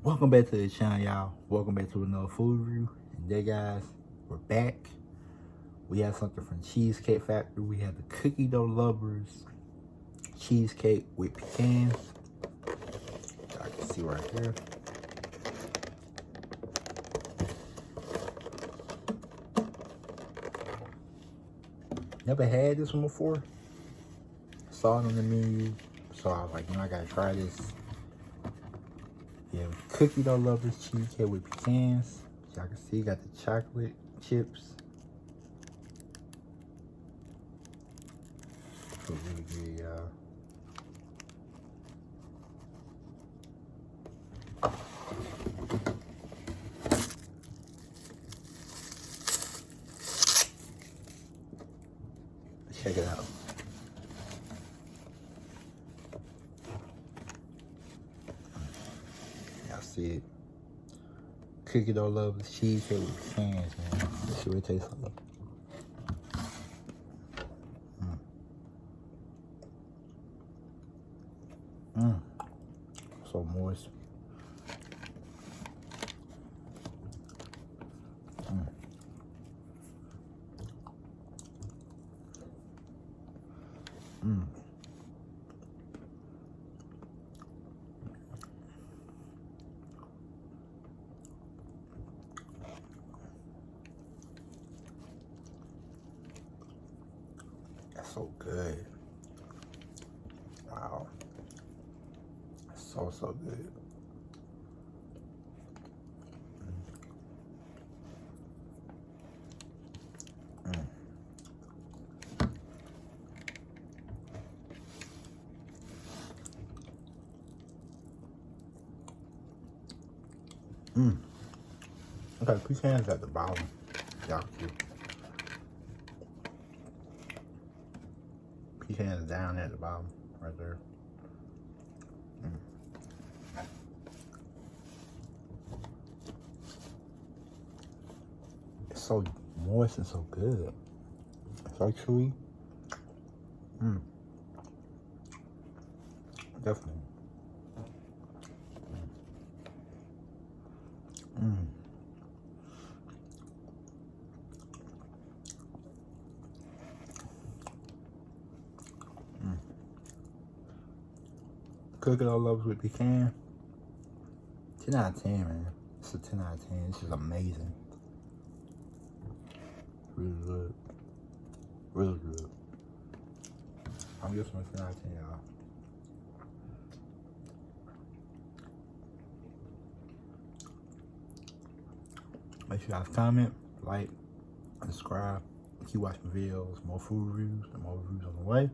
Welcome back to the channel, y'all. Welcome back to another food review. And there, guys, we're back. We have something from Cheesecake Factory. We have the cookie dough lovers cheesecake with pecans. I can see right here. Never had this one before. Saw it on the menu, so I was like, I gotta try this. Yeah, cookie dough lovers cheesecake with pecans. As y'all can see, got the chocolate chips. Feel really good, y'all. Check it out. Y'all see it. Cookie dough lovers cheesecake with pecans, man. Let's see what it tastes like. So moist. That's so good. Wow. So good. Okay, pecans at the bottom. Y'all see. Pecans down at the bottom, right there. It's so moist and so good. It's so chewy. Definitely. Cookie dough lovers with pecan. 10 out of 10, man. It's a 10 out of 10. This is amazing. Really good. Really good. I'm giving this one a 10 out of 10, y'all. Make sure you guys comment, like, and subscribe. Keep watching videos, more food reviews, and more reviews on the way.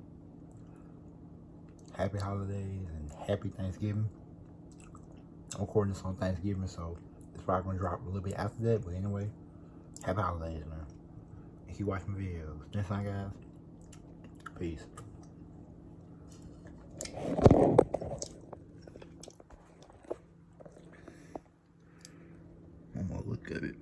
Happy holidays and happy Thanksgiving. I'm recording this on Thanksgiving, so it's probably gonna drop a little bit after that. But anyway, happy holidays, man. And keep watching videos. Next time, guys. Peace. I'm gonna look at it.